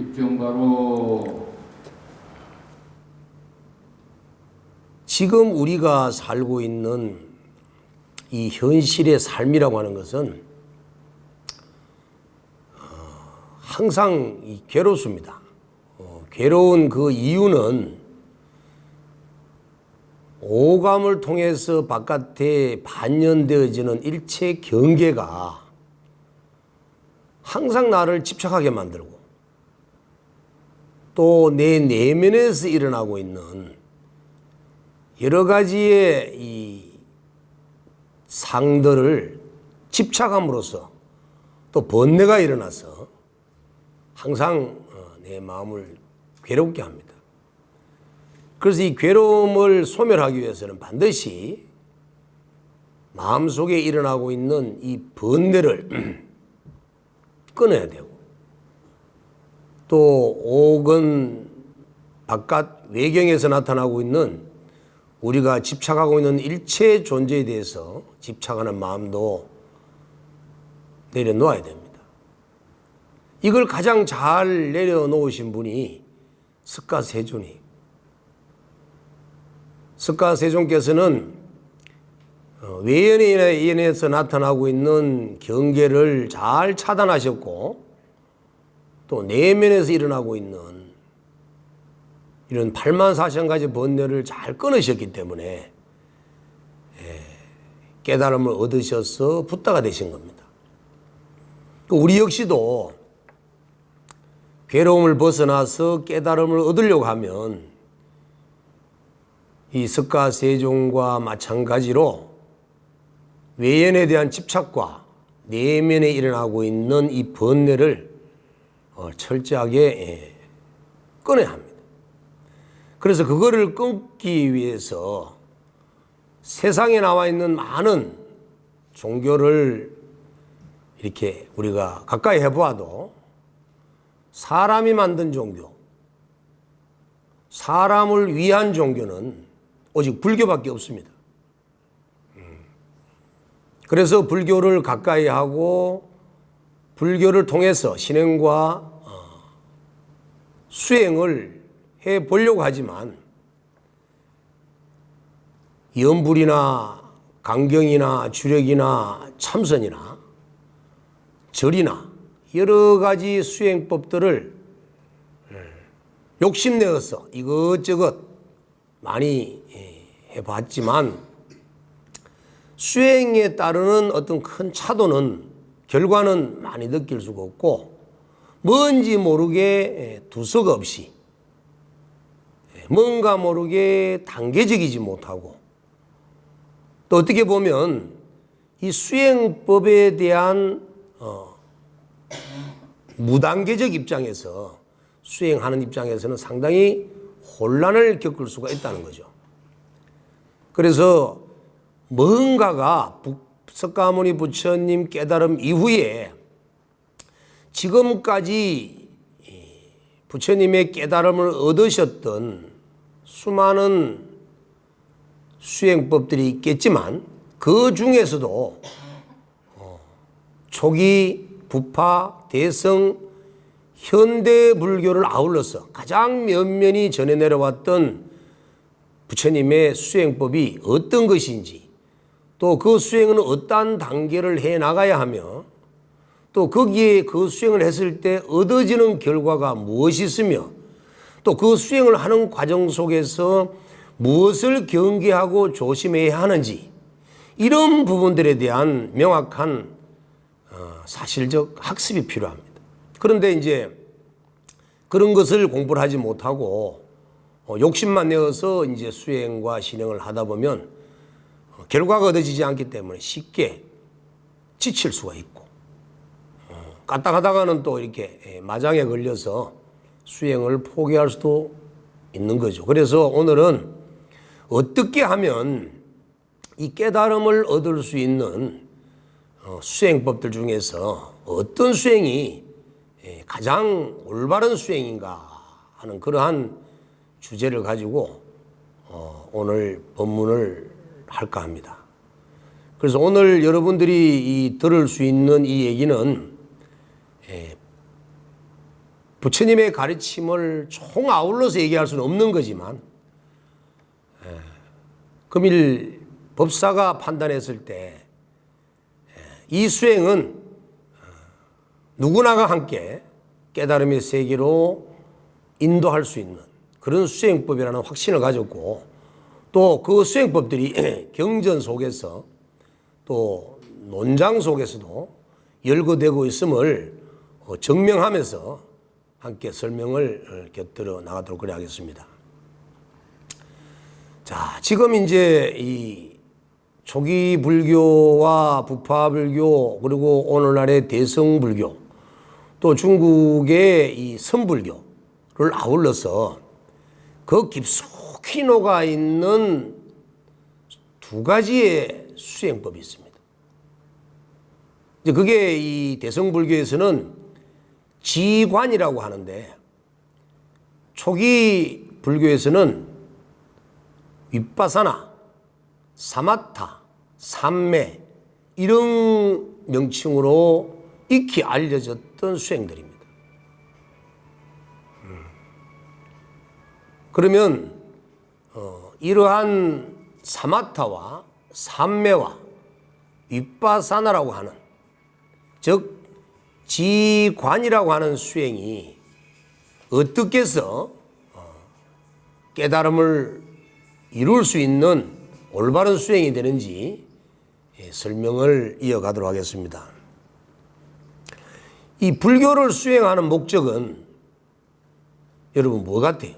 입증바로. 지금 우리가 살고 있는 이 현실의 삶이라고 하는 것은 항상 괴롭습니다. 괴로운 그 이유는 오감을 통해서 바깥에 반영되어지는 일체 경계가 항상 나를 집착하게 만들고 또 내 내면에서 일어나고 있는 여러 가지의 이 상들을 집착함으로써 또 번뇌가 일어나서 항상 내 마음을 괴롭게 합니다. 그래서 이 괴로움을 소멸하기 위해서는 반드시 마음속에 일어나고 있는 이 번뇌를 끊어야 되고 또 혹은 바깥 외경에서 나타나고 있는 우리가 집착하고 있는 일체 존재에 대해서 집착하는 마음도 내려놓아야 됩니다. 이걸 가장 잘 내려놓으신 분이 석가세존이. 석가세존께서는 외연에 인해서 나타나고 있는 경계를 잘 차단하셨고 또 내면에서 일어나고 있는 이런 84,000가지 번뇌를 잘 끊으셨기 때문에 깨달음을 얻으셔서 붓다가 되신 겁니다. 우리 역시도 괴로움을 벗어나서 깨달음을 얻으려고 하면 이 석가세존과 마찬가지로 외연에 대한 집착과 내면에 일어나고 있는 이 번뇌를 철저하게 끊어야 합니다. 그래서 그거를 끊기 위해서 세상에 나와 있는 많은 종교를 이렇게 우리가 가까이 해보아도 사람이 만든 종교, 사람을 위한 종교는 오직 불교밖에 없습니다. 그래서 불교를 가까이 하고 불교를 통해서 신행과 수행을 해 보려고 하지만 염불이나 강경이나 주력이나 참선이나 절이나 여러 가지 수행법들을 욕심내어서 이것저것 많이 해봤지만 수행에 따르는 어떤 큰 차도는 결과는 많이 느낄 수가 없고 뭔지 모르게 두석 없이 뭔가 모르게 단계적이지 못하고 또 어떻게 보면 이 수행법에 대한 무단계적 입장에서 수행하는 입장에서는 상당히 혼란을 겪을 수가 있다는 거죠. 그래서 뭔가가 석가모니 부처님 깨달음 이후에 지금까지 부처님의 깨달음을 얻으셨던 수많은 수행법들이 있겠지만 그 중에서도 초기 부파, 대성, 현대 불교를 아울러서 가장 면면히 전해 내려왔던 부처님의 수행법이 어떤 것인지 또 그 수행은 어떠한 단계를 해 나가야 하며 또 거기에 그 수행을 했을 때 얻어지는 결과가 무엇이 있으며 또 그 수행을 하는 과정 속에서 무엇을 경계하고 조심해야 하는지 이런 부분들에 대한 명확한 사실적 학습이 필요합니다. 그런데 이제 그런 것을 공부를 하지 못하고 욕심만 내어서 이제 수행과 신행을 하다 보면 결과가 얻어지지 않기 때문에 쉽게 지칠 수가 있고 까딱하다가는 또 이렇게 마장에 걸려서 수행을 포기할 수도 있는 거죠. 그래서 오늘은 어떻게 하면 이 깨달음을 얻을 수 있는 수행법들 중에서 어떤 수행이 가장 올바른 수행인가 하는 그러한 주제를 가지고 오늘 법문을 할까 합니다. 그래서 오늘 여러분들이 들을 수 있는 이 얘기는 부처님의 가르침을 총 아울러서 얘기할 수는 없는 거지만 금일 법사가 판단했을 때 이 수행은 누구나가 함께 깨달음의 세계로 인도할 수 있는 그런 수행법이라는 확신을 가졌고, 또 그 수행법들이 경전 속에서 또 논장 속에서도 열거되고 있음을 증명하면서 함께 설명을 곁들여 나가도록 그래 하겠습니다. 자, 지금 이제 이 초기 불교와 부파 불교, 그리고 오늘날의 대성 불교, 또 중국의 이 선불교를 아울러서 그 깊숙이 녹아 있는 두 가지의 수행법이 있습니다. 이제 그게 이 대성 불교에서는 지관이라고 하는데, 초기 불교에서는 윗바사나, 사마타, 삼매 이런 명칭으로 익히 알려졌던 수행들입니다. 그러면 이러한 사마타와 삼매와 윗바사나라고 하는, 즉 지관이라고 하는 수행이 어떻게 해서 깨달음을 이룰 수 있는 올바른 수행이 되는지 설명을 이어가도록 하겠습니다. 이 불교를 수행하는 목적은 여러분 뭐 같아요?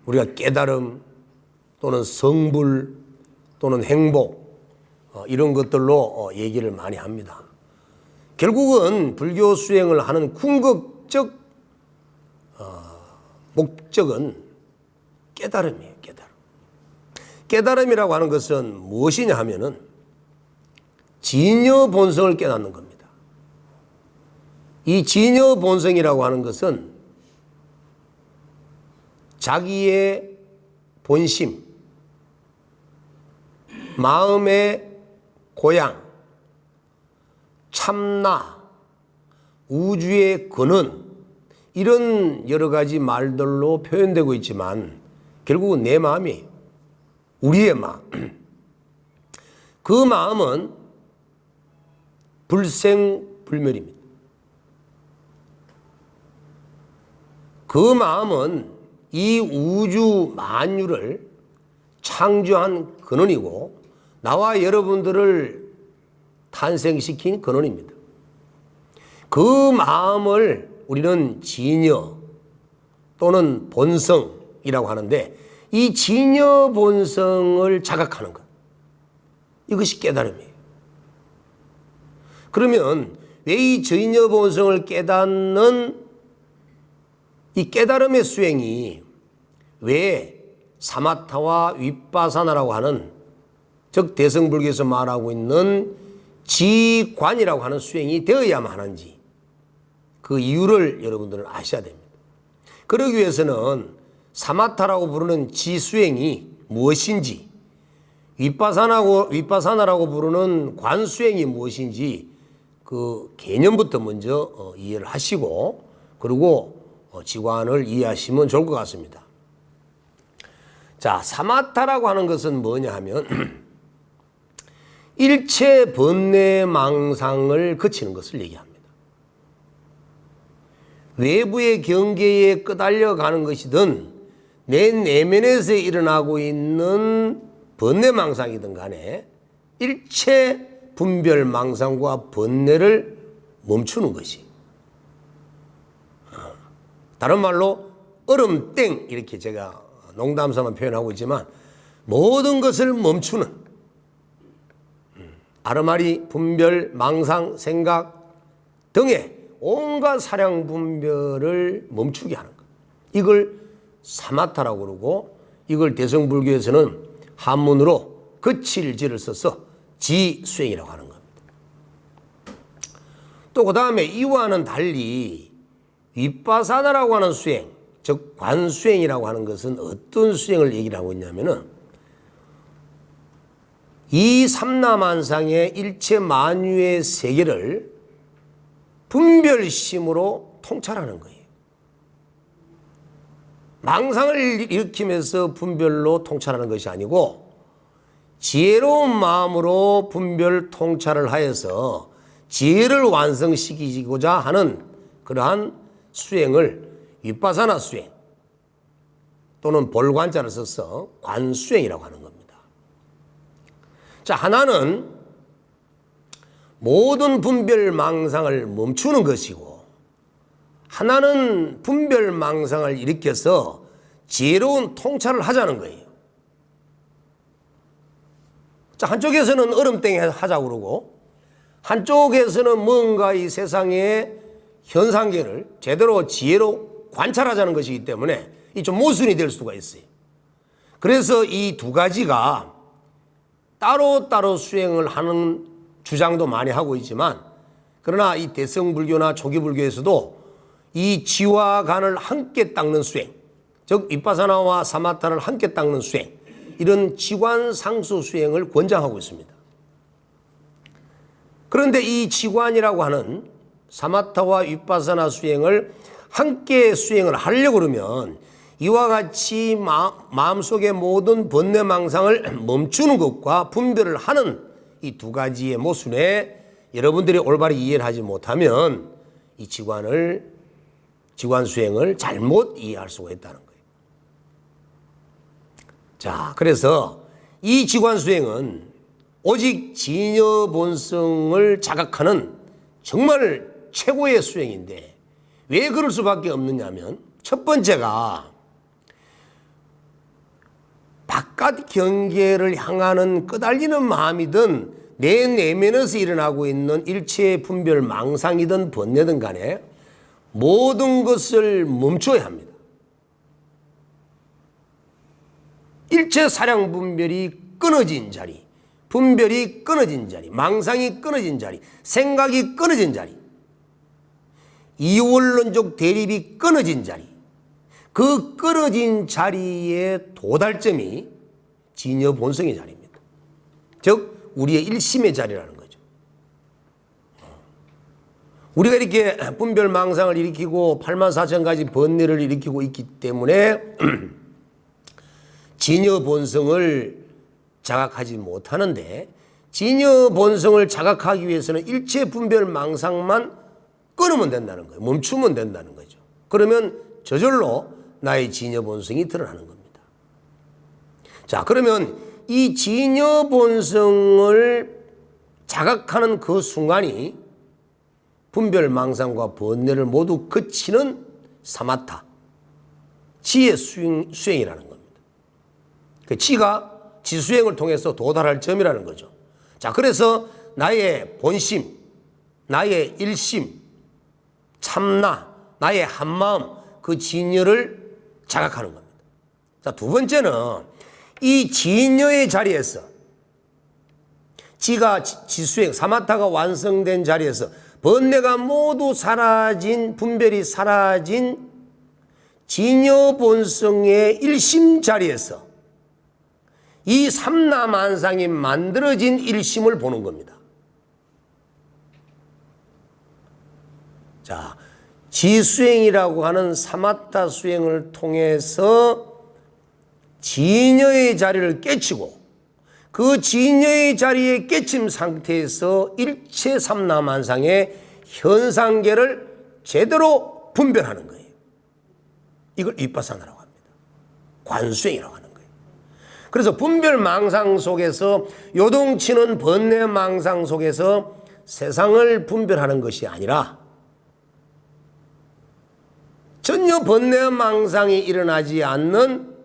우리가 깨달음 또는 성불 또는 행복 이런 것들로 얘기를 많이 합니다. 결국은 불교 수행을 하는 궁극적 목적은 깨달음이에요. 깨달음이라고 하는 것은 무엇이냐 하면은 진여 본성을 깨닫는 겁니다. 이 진여 본성이라고 하는 것은 자기의 본심, 마음의 고향, 참나, 우주의 근원, 이런 여러 가지 말들로 표현되고 있지만 결국은 내 마음이에요. 우리의 마음. 그 마음은 불생불멸입니다. 그 마음은 이 우주 만유를 창조한 근원이고 나와 여러분들을 탄생시킨 근원입니다. 그 마음을 우리는 진여 또는 본성이라고 하는데, 이 진여 본성을 자각하는 것, 이것이 깨달음이에요. 그러면 왜 이 진여 본성을 깨닫는 이 깨달음의 수행이 왜 사마타와 윗바사나라고 하는, 즉 대성불교에서 말하고 있는 지관이라고 하는 수행이 되어야만 하는지, 그 이유를 여러분들은 아셔야 됩니다. 그러기 위해서는 사마타라고 부르는 지수행이 무엇인지, 윗바사나라고 부르는 관수행이 무엇인지 그 개념부터 먼저 이해를 하시고, 그리고 지관을 이해하시면 좋을 것 같습니다. 자, 사마타라고 하는 것은 뭐냐 하면 일체 번뇌망상을 거치는 것을 얘기합니다. 외부의 경계에 끄달려 가는 것이든 내 내면에서 일어나고 있는 번뇌망상이든 간에 일체 분별망상과 번뇌를 멈추는 것이, 다른 말로 얼음땡, 이렇게 제가 농담삼아 표현하고 있지만 모든 것을 멈추는, 아르마리, 분별, 망상, 생각 등의 온갖 사량 분별을 멈추게 하는 것, 이걸 사마타라고 그러고, 이걸 대성불교에서는 한문으로 거칠지를 써서 지수행이라고 하는 겁니다. 또 그 다음에 이와는 달리 윗바사나라고 하는 수행, 즉 관수행이라고 하는 것은 어떤 수행을 얘기를 하고 있냐면은, 이 삼라만상의 일체 만유의 세계를 분별심으로 통찰하는 거예요. 망상을 일으키면서 분별로 통찰하는 것이 아니고 지혜로운 마음으로 분별 통찰을 하여서 지혜를 완성시키고자 하는 그러한 수행을 윗바사나 수행 또는 볼관자를 써서 관수행이라고 하는 겁니다. 자, 하나는 모든 분별 망상을 멈추는 것이고 하나는 분별 망상을 일으켜서 지혜로운 통찰을 하자는 거예요. 자, 한쪽에서는 얼음땡이 하자고 그러고 한쪽에서는 뭔가 이 세상의 현상계를 제대로 지혜로 관찰하자는 것이기 때문에 이 좀 모순이 될 수가 있어요. 그래서 이 두 가지가 따로따로 수행을 하는 주장도 많이 하고 있지만 그러나 이 대성불교나 초기불교에서도 이 지와 간을 함께 닦는 수행, 즉 윗바사나와 사마타를 함께 닦는 수행, 이런 지관상수 수행을 권장하고 있습니다. 그런데 이 지관이라고 하는 사마타와 윗바사나 수행을 함께 수행을 하려고 그러면 이와 같이 마음속의 모든 번뇌망상을 멈추는 것과 분별을 하는 이 두 가지의 모순에 여러분들이 올바르게 이해를 하지 못하면 이 지관 수행을 잘못 이해할 수가 있다는 거예요. 자, 그래서 이 지관 수행은 오직 진여 본성을 자각하는 정말 최고의 수행인데 왜 그럴 수밖에 없느냐면 첫 번째가 바깥 경계를 향하는 끄달리는 마음이든 내 내면에서 일어나고 있는 일체의 분별 망상이든 번뇌든 간에 모든 것을 멈춰야 합니다. 일체 사량 분별이 끊어진 자리, 분별이 끊어진 자리, 망상이 끊어진 자리, 생각이 끊어진 자리, 이원론적 대립이 끊어진 자리, 그 끊어진 자리의 도달점이 진여 본성의 자리입니다. 즉 우리의 일심의 자리라는 거죠. 우리가 이렇게 분별 망상을 일으키고 84,000가지 번뇌를 일으키고 있기 때문에 진여 본성을 자각하지 못하는데 진여 본성을 자각하기 위해서는 일체 분별 망상만 끊으면 된다는 거예요. 멈추면 된다는 거죠. 그러면 저절로 나의 진여 본성이 드러나는 겁니다. 자, 그러면 이 진여 본성을 자각하는 그 순간이 분별 망상과 번뇌를 모두 그치는 사마타, 지의 수행이라는 겁니다. 그 지가 지수행을 통해서 도달할 점이라는 거죠. 자, 그래서 나의 본심, 나의 일심, 참나, 나의 한마음, 그 진여를 자각하는 겁니다. 자, 두 번째는 이 진여의 자리에서 지가 지수행, 사마타가 완성된 자리에서 번뇌가 모두 사라진, 분별이 사라진 진여 본성의 일심 자리에서 이 삼라만상이 만들어진 일심을 보는 겁니다. 자, 지수행이라고 하는 사마타 수행을 통해서 진여의 자리를 깨치고 그 진여의 자리에 깨침 상태에서 일체 삼라만상의 현상계를 제대로 분별하는 거예요. 이걸 윗바사나라고 합니다. 관수행이라고 하는 거예요. 그래서 분별망상 속에서 요동치는 번뇌망상 속에서 세상을 분별하는 것이 아니라 전혀 번뇌망상이 일어나지 않는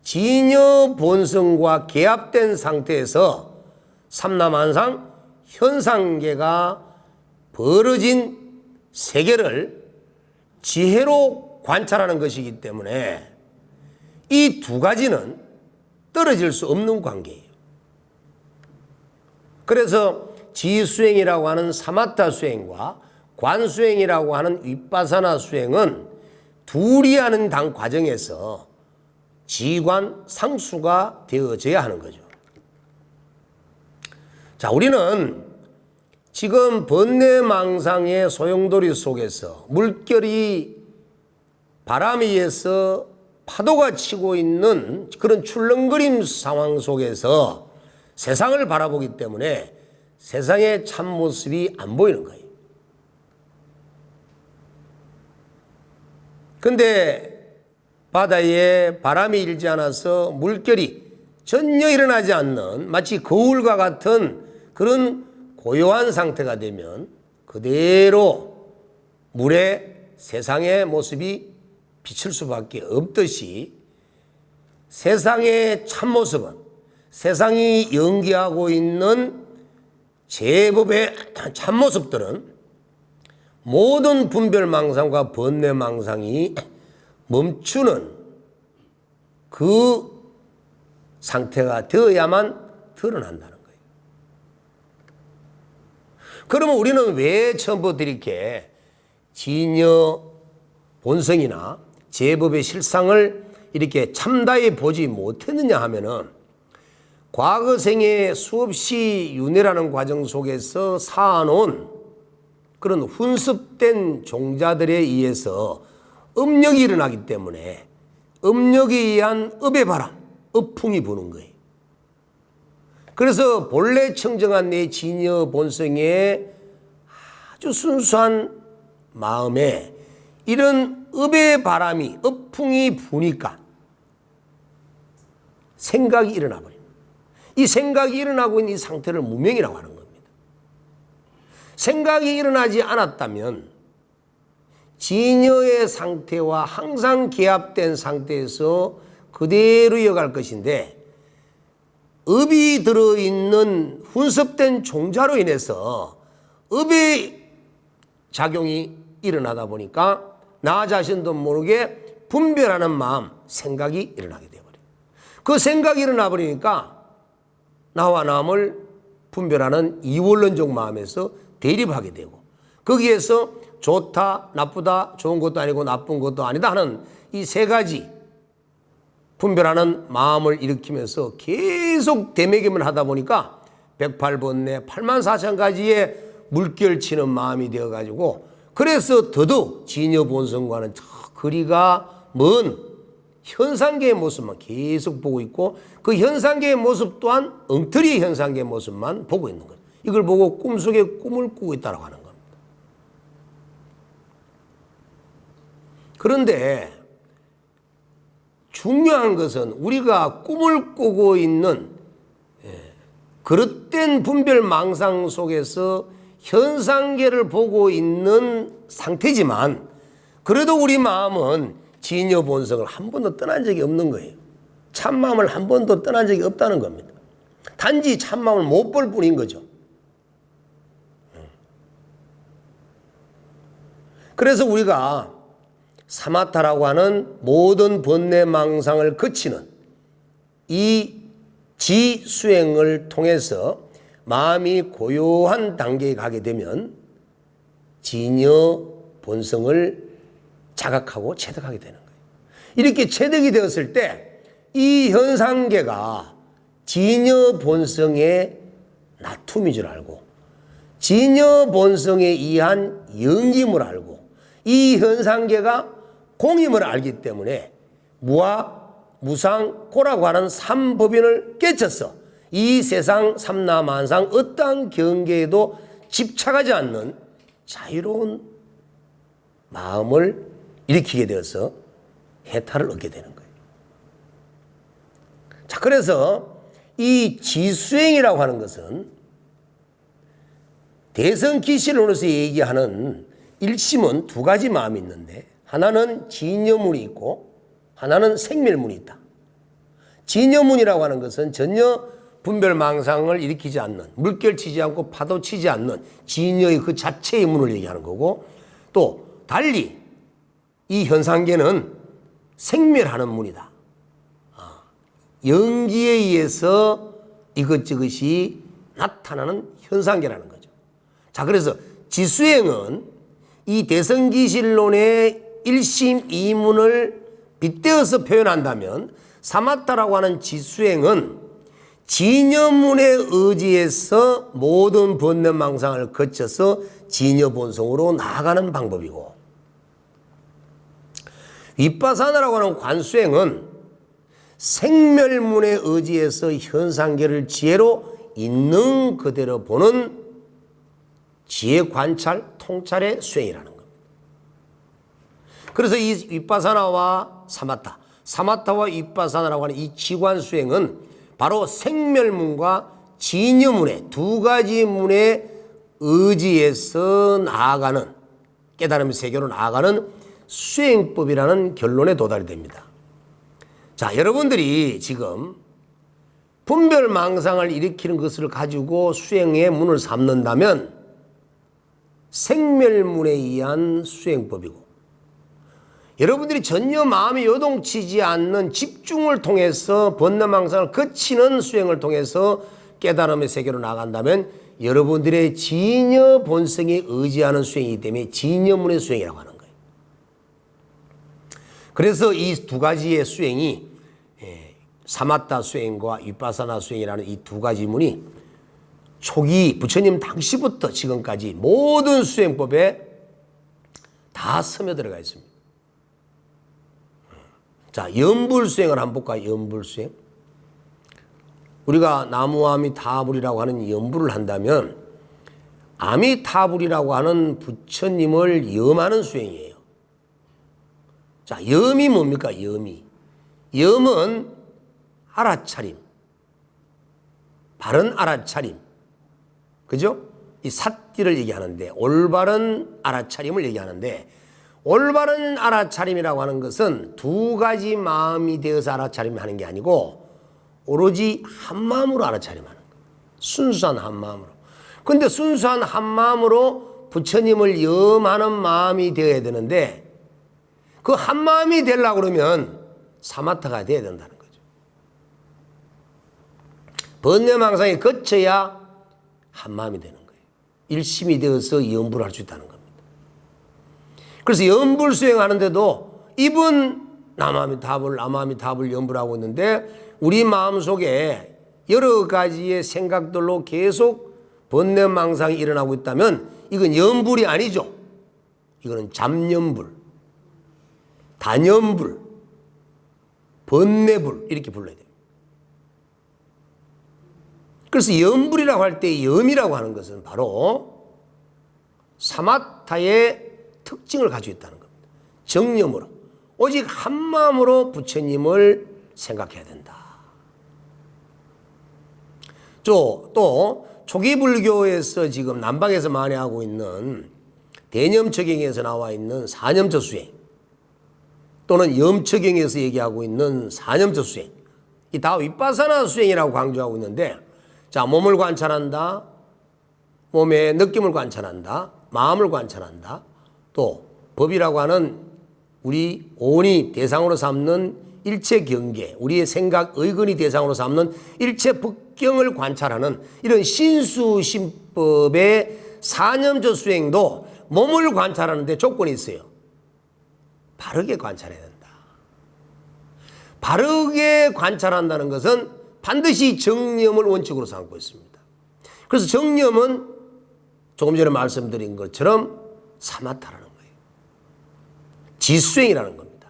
진여 본성과 개합된 상태에서 삼라만상 현상계가 벌어진 세계를 지혜로 관찰하는 것이기 때문에 이 두 가지는 떨어질 수 없는 관계예요. 그래서 지수행이라고 하는 사마타 수행과 관수행이라고 하는 윗바사나 수행은 둘이 하는 과정에서 지관 상수가 되어져야 하는 거죠. 자, 우리는 지금 번뇌망상의 소용돌이 속에서 물결이 바람에 의해서 파도가 치고 있는 그런 출렁거림 상황 속에서 세상을 바라보기 때문에 세상의 참모습이 안 보이는 거예요. 근데 바다에 바람이 일지 않아서 물결이 전혀 일어나지 않는 마치 거울과 같은 그런 고요한 상태가 되면 그대로 물에 세상의 모습이 비칠 수밖에 없듯이 세상의 참모습은 세상이 연기하고 있는 제법의 참모습들은 모든 분별망상과 번뇌망상이 멈추는 그 상태가 되어야만 드러난다는 거예요. 그러면 우리는 왜 처음부터 이렇게 진여 본성이나 제법의 실상을 이렇게 참다히 보지 못했느냐 하면은 과거 생에 수없이 윤회라는 과정 속에서 쌓아놓은 그런 훈습된 종자들에 의해서 업력이 일어나기 때문에 업력에 의한 업의 바람, 업풍이 부는 거예요. 그래서 본래 청정한 내 진여 본성의 아주 순수한 마음에 이런 업의 바람이, 업풍이 부니까 생각이 일어나 버립니다. 이 생각이 일어나고 있는 이 상태를 무명이라고 하는 겁니다. 생각이 일어나지 않았다면 진여의 상태와 항상 개합된 상태에서 그대로 이어갈 것인데 업이 들어있는 훈습된 종자로 인해서 업의 작용이 일어나다 보니까 나 자신도 모르게 분별하는 마음, 생각이 일어나게 되어버려요. 그 생각이 일어나 버리니까 나와 남을 분별하는 이원론적 마음에서 대립하게 되고 거기에서 좋다, 나쁘다, 좋은 것도 아니고 나쁜 것도 아니다 하는 이 세 가지 분별하는 마음을 일으키면서 계속 대매김을 하다 보니까 108번뇌 84,000가지의 물결치는 마음이 되어가지고 그래서 더더욱 진여 본성과는 저 거리가 먼 현상계의 모습만 계속 보고 있고 그 현상계의 모습 또한 엉터리의 현상계의 모습만 보고 있는 거예요. 이걸 보고 꿈속에 꿈을 꾸고 있다고 하는 겁니다. 그런데 중요한 것은 우리가 꿈을 꾸고 있는 그릇된 분별망상 속에서 현상계를 보고 있는 상태지만 그래도 우리 마음은 진여 본성을 한 번도 떠난 적이 없는 거예요. 참마음을 한 번도 떠난 적이 없다는 겁니다. 단지 참마음을 못 볼 뿐인 거죠. 그래서 우리가 사마타라고 하는 모든 번뇌망상을 거치는 이 지수행을 통해서 마음이 고요한 단계에 가게 되면 진여 본성을 자각하고 체득하게 되는 거예요. 이렇게 체득이 되었을 때 이 현상계가 진여 본성의 나툼인 줄 알고 진여 본성에 의한 영임을 알고 이 현상계가 공임을 알기 때문에 무아, 무상, 고라고 하는 삼법인을 깨쳐서 이 세상 삼라만상 어떠한 경계에도 집착하지 않는 자유로운 마음을 일으키게 되어서 해탈을 얻게 되는 거예요. 자, 그래서 이 지수행이라고 하는 것은 대성기실론에서 얘기하는 일심은 두 가지 마음이 있는데 하나는 진여문이 있고 하나는 생멸문이 있다. 진여문이라고 하는 것은 전혀 분별망상을 일으키지 않는 물결 치지 않고 파도 치지 않는 진여의 그 자체의 문을 얘기하는 거고 또 달리 이 현상계는 생멸하는 문이다. 연기에 의해서 이것저것이 나타나는 현상계라는 거죠. 자, 그래서 지수행은 이 대성기실론의 일심 이문을 빗대어서 표현한다면 사마타라고 하는 지수행은 진여문에 의지해서 모든 번뇌망상을 거쳐서 진여본성으로 나아가는 방법이고, 윗바사나라고 하는 관수행은 생멸문에 의지해서 현상계를 지혜로 있는 그대로 보는 지혜 관찰, 통찰의 수행이라는 겁니다. 그래서 이 윗바사나와 사마타, 사마타와 윗바사나라고 하는 이 지관 수행은 바로 생멸문과 진여문의 두 가지 문에 의지해서 나아가는, 깨달음의 세계로 나아가는 수행법이라는 결론에 도달이 됩니다. 자, 여러분들이 지금 분별망상을 일으키는 것을 가지고 수행의 문을 삼는다면 생멸문에 의한 수행법이고, 여러분들이 전혀 마음이 요동치지 않는 집중을 통해서 번뇌망상을 거치는 수행을 통해서 깨달음의 세계로 나간다면 여러분들의 진여 본성에 의지하는 수행이기 때문에 진여문의 수행이라고 하는 거예요. 그래서 이 두 가지의 수행이 사마타 수행과 윗바사나 수행이라는 이 두 가지 문이 초기 부처님 당시부터 지금까지 모든 수행법에 다 스며들어가 있습니다. 자, 연불수행을 한번 볼까요? 연불수행. 우리가 나무아미타불이라고 하는 연불을 한다면 아미타불이라고 하는 부처님을 염하는 수행이에요. 자, 염이 뭡니까? 염이. 염은 알아차림, 바른 알아차림, 그죠? 이 삿띠를 얘기하는데, 올바른 알아차림을 얘기하는데, 올바른 알아차림이라고 하는 것은 두 가지 마음이 되어서 알아차림 하는 게 아니고 오로지 한 마음으로 알아차림하는 거예요. 순수한 한 마음으로. 근데 순수한 한 마음으로 부처님을 염하는 마음이 되어야 되는데, 그 한 마음이 되려고 그러면 사마타가 돼야 된다는 거죠. 번뇌망상이 거쳐야 한 마음이 되는 거예요. 일심이 되어서 연불을 할 수 있다는 겁니다. 그래서 연불 수행하는데도 입은 남아미타불 연불하고 있는데 우리 마음속에 여러 가지의 생각들로 계속 번뇌망상이 일어나고 있다면 이건 연불이 아니죠. 이거는 잡연불, 단연불, 번뇌불 이렇게 불러야 돼요. 그래서 연불이라고 할 때 염이라고 하는 것은 바로 사마타의 특징을 가지고 있다는 겁니다. 정념으로 오직 한 마음으로 부처님을 생각해야 된다. 또 초기 불교에서 지금 남방에서 만회하고 있는 대념처경에서 나와 있는 사념처 수행, 또는 염처경에서 얘기하고 있는 사념처 수행, 이 다 윗바사나 수행이라고 강조하고 있는데, 자, 몸을 관찰한다, 몸의 느낌을 관찰한다, 마음을 관찰한다, 또 법이라고 하는 우리 오온이 대상으로 삼는 일체 경계, 우리의 생각, 의근이 대상으로 삼는 일체 법경을 관찰하는 이런 신수신법의 사념조 수행도 몸을 관찰하는데 조건이 있어요. 바르게 관찰해야 된다. 바르게 관찰한다는 것은 반드시 정념을 원칙으로 삼고 있습니다. 그래서 정념은 조금 전에 말씀드린 것처럼 사마타라는 거예요. 지수행이라는 겁니다.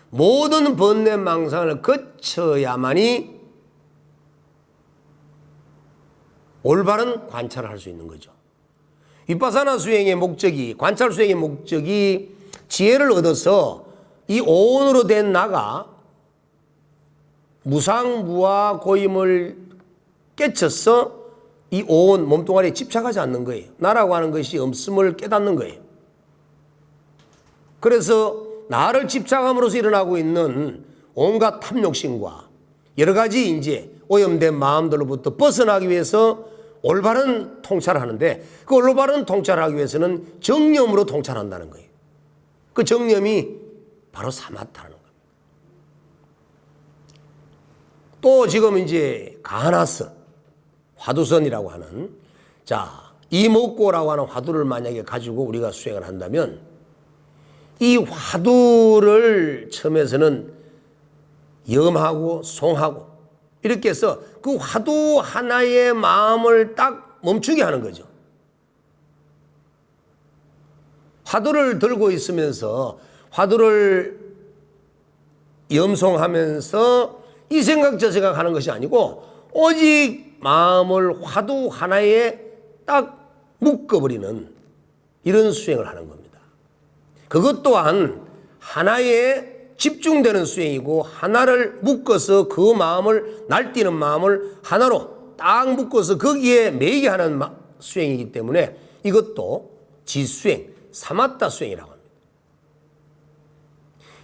모든 번뇌망상을 거쳐야만이 올바른 관찰을 할 수 있는 거죠. 윗바사나 수행의 목적이, 관찰 수행의 목적이 지혜를 얻어서 이 오온으로 된 나가 무상무아 고임을 깨쳐서 이 오온 몸뚱아리에 집착하지 않는 거예요. 나라고 하는 것이 없음을 깨닫는 거예요. 그래서 나를 집착함으로써 일어나고 있는 온갖 탐욕심과 여러 가지 이제 오염된 마음들로부터 벗어나기 위해서 올바른 통찰을 하는데, 그 올바른 통찰을 하기 위해서는 정념으로 통찰한다는 거예요. 그 정념이 바로 사마타라는 겁니다. 또 지금 이제 가하나선, 화두선이라고 하는, 자, 이목고라고 하는 화두를 만약에 가지고 우리가 수행을 한다면 이 화두를 처음에서는 염하고 송하고 이렇게 해서 그 화두 하나의 마음을 딱 멈추게 하는 거죠. 화두를 들고 있으면서 화두를 염송하면서 이 생각 저 생각 하는 것이 아니고 오직 마음을 화두 하나에 딱 묶어버리는 이런 수행을 하는 겁니다. 그것 또한 하나에 집중되는 수행이고 하나를 묶어서 그 마음을 날뛰는 마음을 하나로 딱 묶어서 거기에 매이게 하는 수행이기 때문에 이것도 지수행, 사마타 수행이라고 합니다.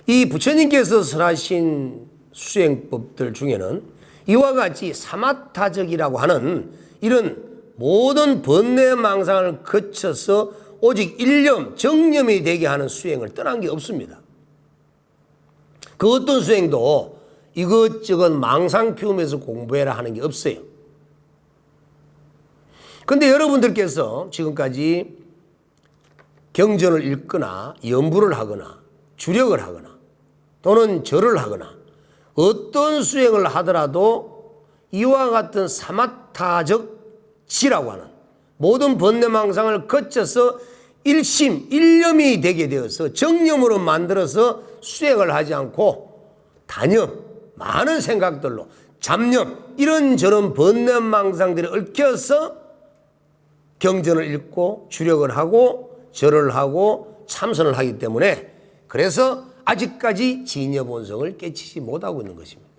이 부처님께서 설하신 수행법들 중에는 이와 같이 사마타적이라고 하는 이런 모든 번뇌망상을 거쳐서 오직 일념, 정념이 되게 하는 수행을 떠난 게 없습니다. 그 어떤 수행도 이것저것 망상 피우면서 공부해라 하는 게 없어요. 그런데 여러분들께서 지금까지 경전을 읽거나 연부를 하거나 주력을 하거나 또는 절을 하거나 어떤 수행을 하더라도 이와 같은 사마타적 지라고 하는 모든 번뇌망상을 거쳐서 일심, 일념이 되게 되어서 정념으로 만들어서 수행을 하지 않고 단념, 많은 생각들로 잡념, 이런저런 번뇌망상들이 얽혀서 경전을 읽고 주력을 하고 절을 하고 참선을 하기 때문에 그래서 아직까지 진여본성을 깨치지 못하고 있는 것입니다.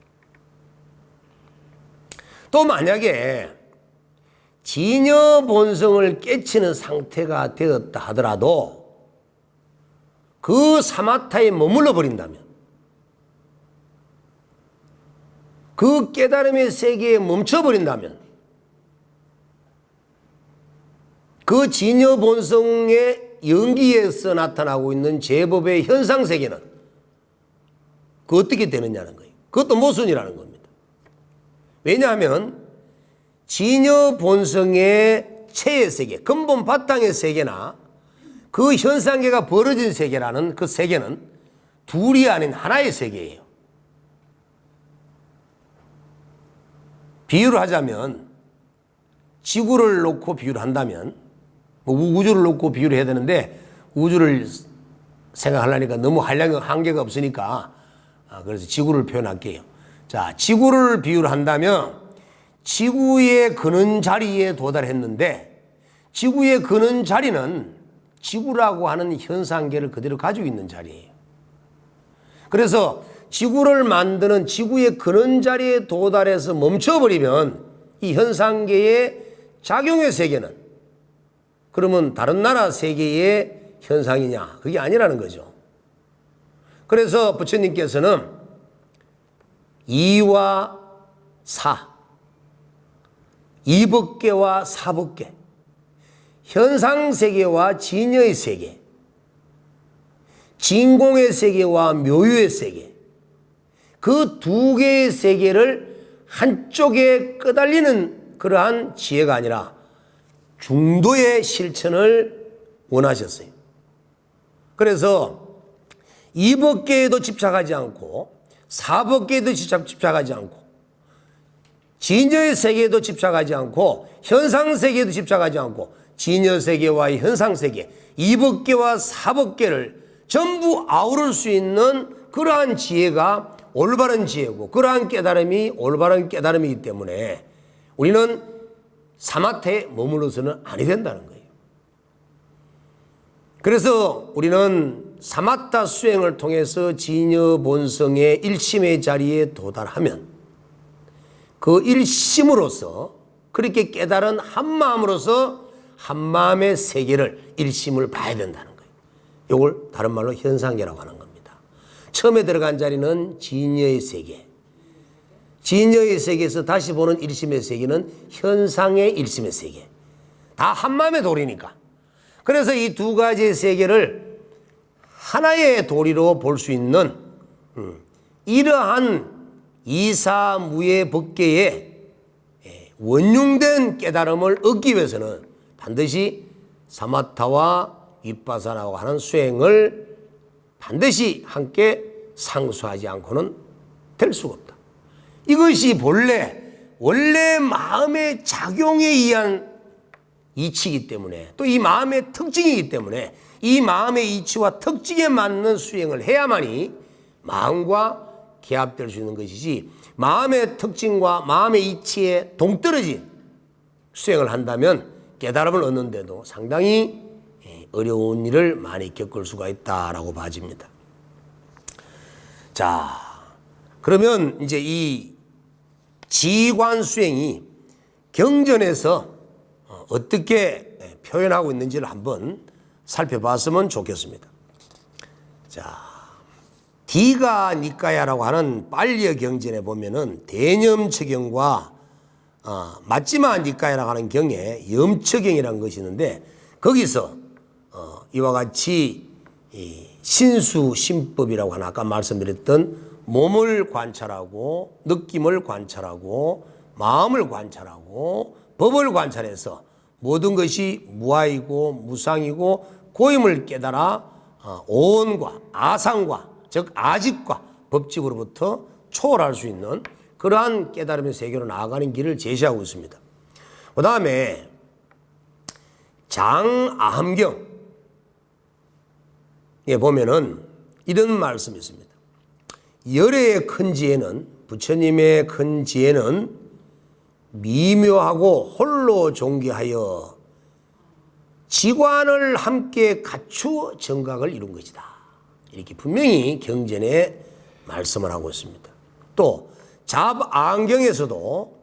또 만약에 진여본성을 깨치는 상태가 되었다 하더라도 그 사마타에 머물러 버린다면 그 깨달음의 세계에 멈춰버린다면 그 진여본성의 연기에서 나타나고 있는 제법의 현상세계는 그 어떻게 되느냐는 거예요. 그것도 모순이라는 겁니다. 왜냐하면 진여본성의 체의 세계, 근본 바탕의 세계나 그 현상계가 벌어진 세계라는 그 세계는 둘이 아닌 하나의 세계예요. 비유를 하자면 지구를 놓고 비유를 한다면 우주를 놓고 비유를 해야 되는데 우주를 생각하려니까 너무 한계가 없으니까 그래서 지구를 표현할게요. 자, 지구를 비유를 한다면 지구의 그는 자리에 도달했는데 지구의 그는 자리는 지구라고 하는 현상계를 그대로 가지고 있는 자리예요. 그래서 지구를 만드는 지구의 그는 자리에 도달해서 멈춰버리면 이 현상계의 작용의 세계는 그러면 다른 나라 세계의 현상이냐? 그게 아니라는 거죠. 그래서 부처님께서는 이와 사, 이법계와 사법계, 현상세계와 진여의 세계, 진공의 세계와 묘유의 세계, 그 두 개의 세계를 한쪽에 끄달리는 그러한 지혜가 아니라 중도의 실천을 원하셨어요. 그래서 이법계에도 집착하지 않고 사법계에도 집착하지 않고 진여의 세계에도 집착하지 않고 현상세계에도 집착하지 않고 진여세계와 현상세계, 이법계와 사법계를 전부 아우를 수 있는 그러한 지혜가 올바른 지혜고 그러한 깨달음이 올바른 깨달음이기 때문에 우리는 사마타에 머물러서는 아니 된다는 거예요. 그래서 우리는 사마타 수행을 통해서 진여본성의 일심의 자리에 도달하면 그 일심으로서 그렇게 깨달은 한마음으로서 한마음의 세계를 일심을 봐야 된다는 거예요. 이걸 다른 말로 현상계라고 하는 겁니다. 처음에 들어간 자리는 진여의 세계, 진여의 세계에서 다시 보는 일심의 세계는 현상의 일심의 세계. 다 한마음의 도리니까. 그래서 이 두 가지의 세계를 하나의 도리로 볼 수 있는 이러한 이사무의 법계에 원융된 깨달음을 얻기 위해서는 반드시 사마타와 윗바사나와 하는 수행을 반드시 함께 상수하지 않고는 될 수가 없다. 이것이 원래 마음의 작용에 의한 이치이기 때문에, 또 이 마음의 특징이기 때문에 이 마음의 이치와 특징에 맞는 수행을 해야만이 마음과 개합될 수 있는 것이지, 마음의 특징과 마음의 이치에 동떨어진 수행을 한다면 깨달음을 얻는데도 상당히 어려운 일을 많이 겪을 수가 있다라고 봐집니다. 자, 그러면 이제 이 지관 수행이 경전에서 어떻게 표현하고 있는지를 한번 살펴봤으면 좋겠습니다. 자, 디가 니까야라고 하는 빨리어 경전에 보면은 대념처경과 맞지마 니까야라고 하는 경에 염처경이라는 것이 있는데, 거기서 이와 같이 신수신법이라고 하는 아까 말씀드렸던 몸을 관찰하고 느낌을 관찰하고 마음을 관찰하고 법을 관찰해서 모든 것이 무아이고 무상이고 고임을 깨달아 오온과 아상과 즉 아집과 법칙으로부터 초월할 수 있는 그러한 깨달음의 세계로 나아가는 길을 제시하고 있습니다. 그 다음에 장아함경에 보면은 이런 말씀이 있습니다. 열애의 큰 지혜는, 부처님의 큰 지혜는 미묘하고 홀로 존귀하여 지관을 함께 갖추어 정각을 이룬 것이다. 이렇게 분명히 경전에 말씀을 하고 있습니다. 또 잡안경에서도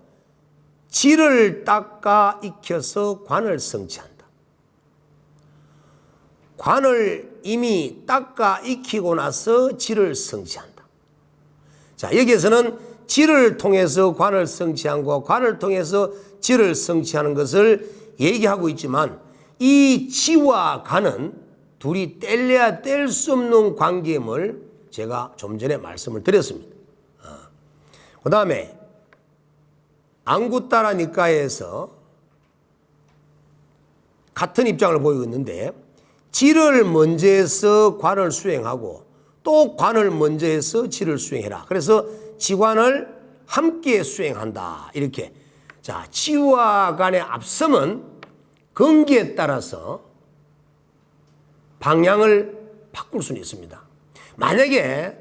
지를 닦아 익혀서 관을 성취한다. 관을 이미 닦아 익히고 나서 지를 성취한다. 자, 여기에서는 지를 통해서 관을 성취한 것과 관을 통해서 지를 성취하는 것을 얘기하고 있지만, 이 지와 관은 둘이 뗄래야 뗄 수 없는 관계임을 제가 좀 전에 말씀을 드렸습니다. 그 다음에 앙구따라 니까에서 같은 입장을 보이고 있는데, 지를 먼저 해서 관을 수행하고 또 관을 먼저 해서 지를 수행해라. 그래서 지관을 함께 수행한다. 이렇게. 자, 지와 관의 앞섬은 근기에 따라서 방향을 바꿀 수는 있습니다. 만약에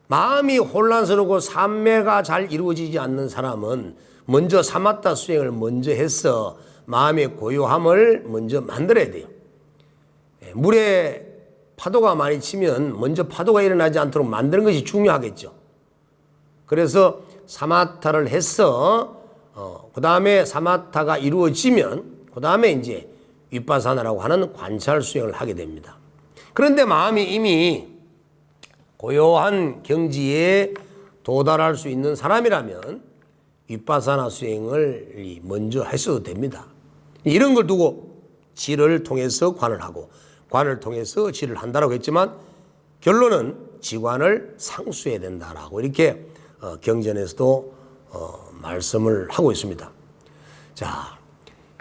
마음이 혼란스럽고 삼매가 잘 이루어지지 않는 사람은 먼저 사마타 수행을 먼저 해서 마음의 고요함을 먼저 만들어야 돼요. 물에 파도가 많이 치면 먼저 파도가 일어나지 않도록 만드는 것이 중요하겠죠. 그래서 사마타를 해서 그 다음에 사마타가 이루어지면 그 다음에 이제 윗바사나라고 하는 관찰 수행을 하게 됩니다. 그런데 마음이 이미 고요한 경지에 도달할 수 있는 사람이라면 윗바사나 수행을 먼저 했어도 됩니다. 이런 걸 두고 지를 통해서 관을 하고 관을 통해서 지를 한다라고 했지만, 결론은 지관을 상수해야 된다라고 이렇게 경전에서도 말씀을 하고 있습니다. 자,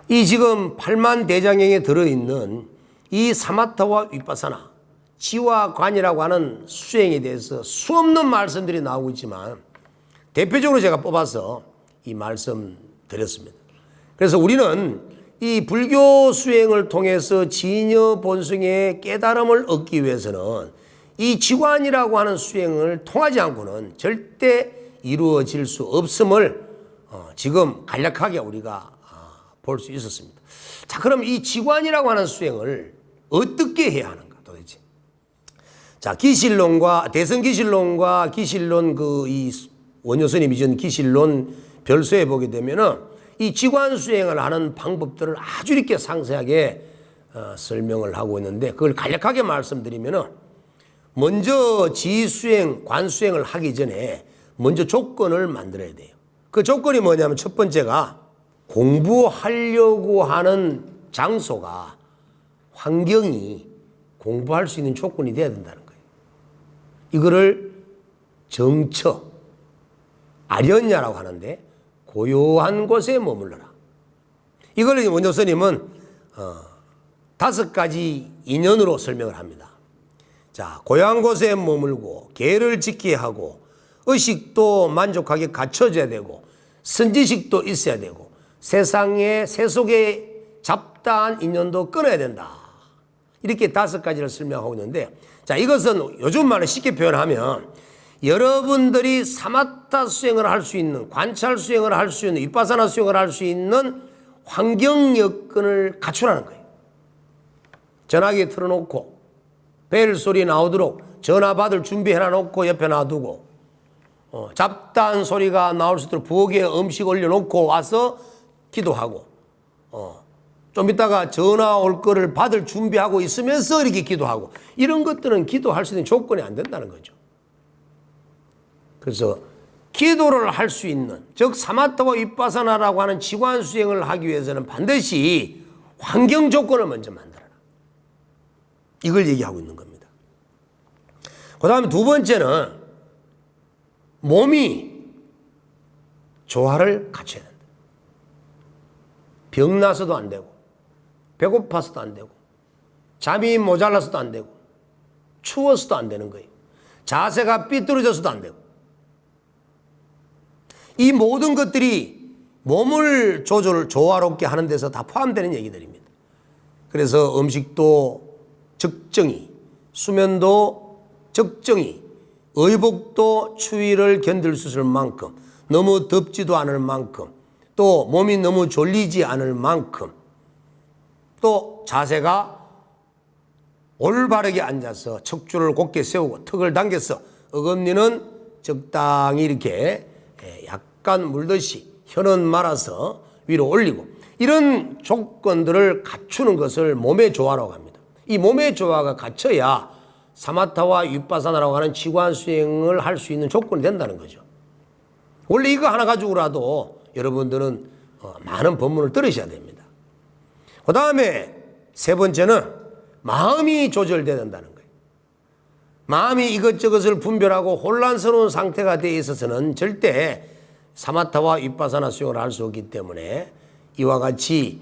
이 지금 8만 대장경에 들어있는 이 사마타와 윗바사나, 지와 관이라고 하는 수행에 대해서 수없는 말씀들이 나오고 있지만, 대표적으로 제가 뽑아서 이 말씀 드렸습니다. 그래서 우리는 이 불교 수행을 통해서 진여 본성의 깨달음을 얻기 위해서는 이 지관이라고 하는 수행을 통하지 않고는 절대 이루어질 수 없음을 지금 간략하게 우리가 볼 수 있었습니다. 자, 그럼 이 지관이라고 하는 수행을 어떻게 해야 하는가 도대체? 자, 기실론과 대성기실론과 기실론 이 원효스님이 준 기실론 별서에 보게 되면은 이 지관 수행을 하는 방법들을 아주 이렇게 상세하게 설명을 하고 있는데, 그걸 간략하게 말씀드리면은 먼저 지수행, 관수행을 하기 전에 먼저 조건을 만들어야 돼요. 그 조건이 뭐냐면 첫 번째가 공부하려고 하는 장소가, 환경이 공부할 수 있는 조건이 돼야 된다는 거예요. 이거를 정처, 아련냐라고 하는데 고요한 곳에 머물러라. 이걸 원효스님은 5가지 인연으로 설명을 합니다. 자, 고요한 곳에 머물고 계를 지키게 하고 의식도 만족하게 갖춰져야 되고 선지식도 있어야 되고 세상의 세속의 잡다한 인연도 끊어야 된다. 이렇게 5가지를 설명하고 있는데, 자, 이것은 요즘 말로 쉽게 표현하면 여러분들이 사마타 수행을 할 수 있는, 관찰 수행을 할 수 있는, 위파사나 수행을 할 수 있는 환경 여건을 갖추라는 거예요. 전화기 틀어놓고 벨 소리 나오도록 전화 받을 준비해놔 놓고 옆에 놔두고, 잡다한 소리가 나올 수 있도록 부엌에 음식 올려놓고 와서 기도하고, 좀 이따가 전화 올 거를 받을 준비하고 있으면서 이렇게 기도하고, 이런 것들은 기도할 수 있는 조건이 안 된다는 거죠. 그래서 기도를 할 수 있는, 즉 사마타와 위파사나라고 하는 지관 수행을 하기 위해서는 반드시 환경 조건을 먼저 만들어라. 이걸 얘기하고 있는 겁니다. 그 다음에 2번째는 몸이 조화를 갖춰야 된다. 병나서도 안 되고, 배고파서도 안 되고, 잠이 모자라서도 안 되고, 추워서도 안 되는 거예요. 자세가 삐뚤어져서도 안 되고. 이 모든 것들이 몸을 조화롭게 하는 데서 다 포함되는 얘기들입니다. 그래서 음식도 적정히, 수면도 적정히, 의복도 추위를 견딜 수 있을 만큼, 너무 덥지도 않을 만큼, 또 몸이 너무 졸리지 않을 만큼, 또 자세가 올바르게 앉아서 척추를 곧게 세우고 턱을 당겨서 어금니는 적당히 이렇게 약간 물듯이 혀는 말아서 위로 올리고, 이런 조건들을 갖추는 것을 몸의 조화라고 합니다. 이 몸의 조화가 갖춰야 사마타와 위파사나라고 하는 지관 수행을 할 수 있는 조건이 된다는 거죠. 원래 이거 하나 가지고라도 여러분들은 많은 법문을 들으셔야 됩니다. 그 다음에 3번째는 마음이 조절돼야 된다는 거예요. 마음이 이것저것을 분별하고 혼란스러운 상태가 되어 있어서는 절대 사마타와 위파사나 수행을 할 수 없기 때문에 이와 같이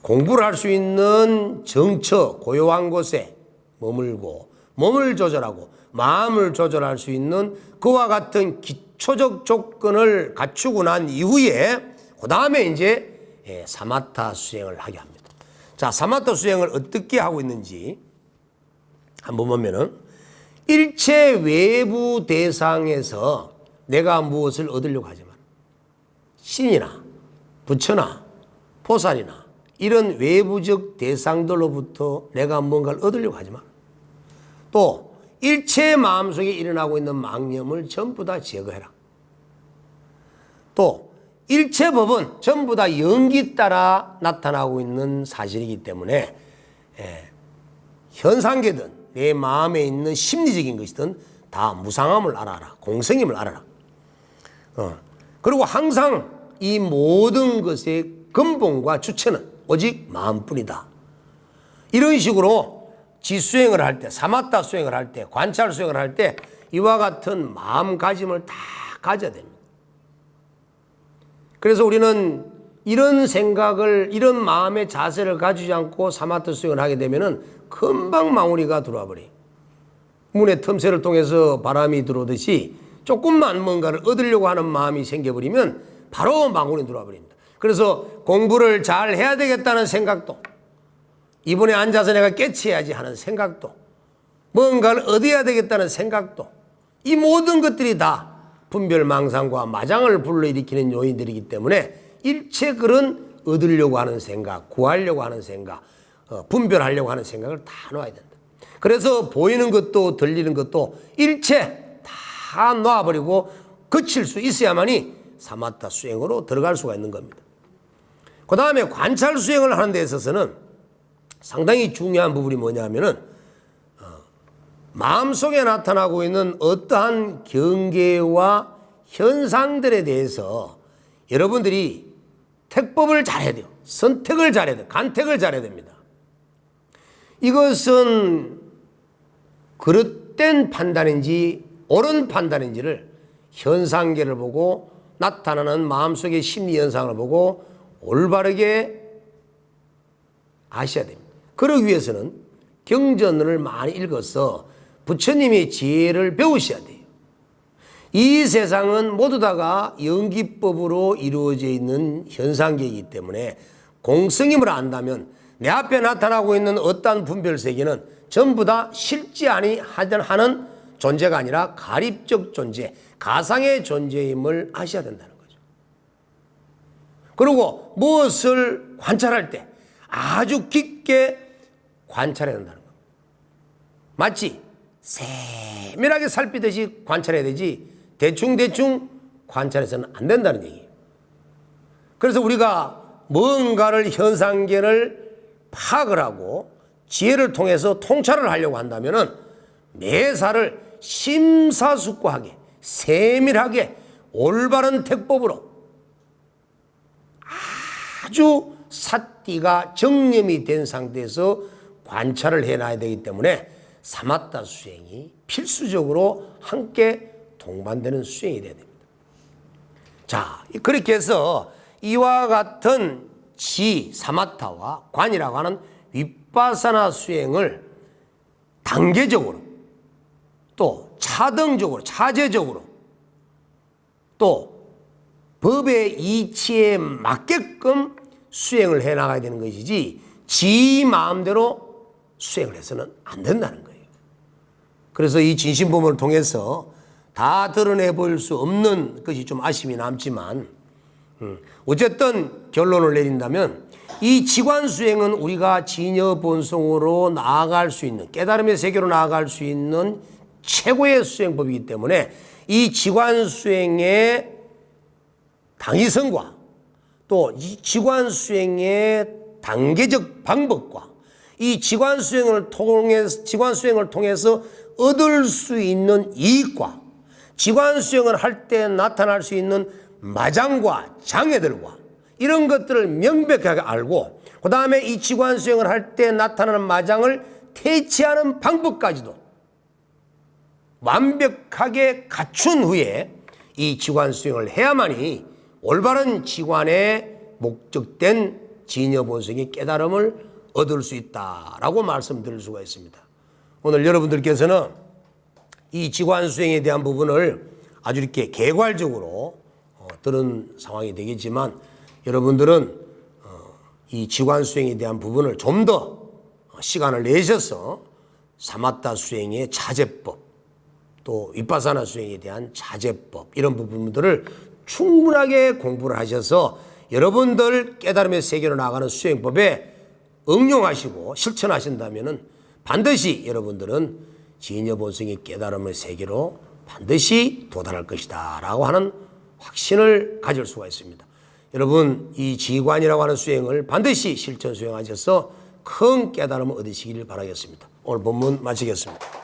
공부를 할 수 있는 정처, 고요한 곳에 머물고 몸을 조절하고 마음을 조절할 수 있는 그와 같은 기초적 조건을 갖추고 난 이후에 그 다음에 이제 사마타 수행을 하게 합니다. 자, 사마타 수행을 어떻게 하고 있는지 한번 보면은, 일체 외부 대상에서 내가 무엇을 얻으려고 하지 마라. 신이나 부처나 보살이나 이런 외부적 대상들로부터 내가 뭔가를 얻으려고 하지 마라. 또 일체 마음속에 일어나고 있는 망념을 전부 다 제거해라. 또 일체 법은 전부 다 연기 따라 나타나고 있는 사실이기 때문에 현상계든 내 마음에 있는 심리적인 것이든 다 무상함을 알아라. 공성임을 알아라. 그리고 항상 이 모든 것의 근본과 주체는 오직 마음뿐이다. 이런 식으로 지수행을 할 때, 사마타 수행을 할 때, 관찰 수행을 할 때 이와 같은 마음가짐을 다 가져야 됩니다. 그래서 우리는 이런 생각을, 이런 마음의 자세를 가지지 않고 사마타 수행을 하게 되면은 금방 망우리가 들어와 버려요. 문의 틈새를 통해서 바람이 들어오듯이 조금만 뭔가를 얻으려고 하는 마음이 생겨버리면 바로 망우리 들어와 버립니다. 그래서 공부를 잘 해야 되겠다는 생각도, 이번에 앉아서 내가 깨치해야지 하는 생각도, 뭔가를 얻어야 되겠다는 생각도, 이 모든 것들이 다 분별망상과 마장을 불러일으키는 요인들이기 때문에 일체 그런 얻으려고 하는 생각, 구하려고 하는 생각, 분별하려고 하는 생각을 다 놓아야 된다. 그래서 보이는 것도 들리는 것도 일체 다 놔버리고 그칠 수 있어야만이 사마타 수행으로 들어갈 수가 있는 겁니다. 그 다음에 관찰 수행을 하는 데 있어서는 상당히 중요한 부분이 뭐냐면은 마음속에 나타나고 있는 어떠한 경계와 현상들에 대해서 여러분들이 택법을 잘해야 돼요. 선택을 잘해야 돼요. 간택을 잘해야 됩니다. 이것은 그릇된 판단인지 옳은 판단인지를 현상계를 보고 나타나는 마음속의 심리 현상을 보고 올바르게 아셔야 됩니다. 그러기 위해서는 경전을 많이 읽어서 부처님의 지혜를 배우셔야 돼요. 이 세상은 모두 다가 연기법으로 이루어져 있는 현상계이기 때문에 공성임을 안다면 내 앞에 나타나고 있는 어떠한 분별세계는 전부 다 실지 하는 존재가 아니라 가립적 존재, 가상의 존재임을 아셔야 된다는 거죠. 그리고 무엇을 관찰할 때 아주 깊게 관찰해야 된다는 겁니다. 마치 세밀하게 살피듯이 관찰해야 되지 대충 관찰해서는 안 된다는 얘기예요. 그래서 우리가 뭔가를 현상계를 파악을 하고 지혜를 통해서 통찰을 하려고 한다면은 매사를 심사숙고하게 세밀하게 올바른 택법으로 아주 삿띠가 정념이 된 상태에서 관찰을 해놔야 되기 때문에 사마타 수행이 필수적으로 함께 동반되는 수행이 되어야 됩니다. 자, 그렇게 해서 이와 같은 사마타와 관이라고 하는 윗바사나 수행을 단계적으로 또 차등적으로 차제적으로 또 법의 이치에 맞게끔 수행을 해나가야 되는 것이지 지 마음대로 수행을 해서는 안 된다는 거예요. 그래서 이 진심법문을 통해서 다 드러내 보일 수 없는 것이 좀 아쉬움이 남지만 어쨌든 결론을 내린다면 이 지관수행은 우리가 진여본성으로 나아갈 수 있는 깨달음의 세계로 나아갈 수 있는 최고의 수행법이기 때문에 이 지관수행의 당위성과 또 이 지관수행의 단계적 방법과 이 지관수행을 통해서 얻을 수 있는 이익과 지관수행을 할 때 나타날 수 있는 마장과 장애들과 이런 것들을 명백하게 알고 그 다음에 이 지관수행을 할 때 나타나는 마장을 퇴치하는 방법까지도 완벽하게 갖춘 후에 이 지관수행을 해야만이 올바른 지관에 목적된 진여본성의 깨달음을 얻을 수 있다라고 말씀드릴 수가 있습니다. 오늘 여러분들께서는 이 지관수행에 대한 부분을 아주 이렇게 개괄적으로 들은 상황이 되겠지만 여러분들은 이 지관수행에 대한 부분을 좀 더 시간을 내셔서 사마타 수행의 차제법 또 윗바사나 수행에 대한 차제법 이런 부분들을 충분하게 공부를 하셔서 여러분들 깨달음의 세계로 나가는 수행법에 응용하시고 실천하신다면 반드시 여러분들은 진여본성의 깨달음의 세계로 반드시 도달할 것이다 라고 하는 확신을 가질 수가 있습니다. 여러분 이 지관이라고 하는 수행을 반드시 실천 수행하셔서 큰 깨달음을 얻으시기를 바라겠습니다. 오늘 본문 마치겠습니다.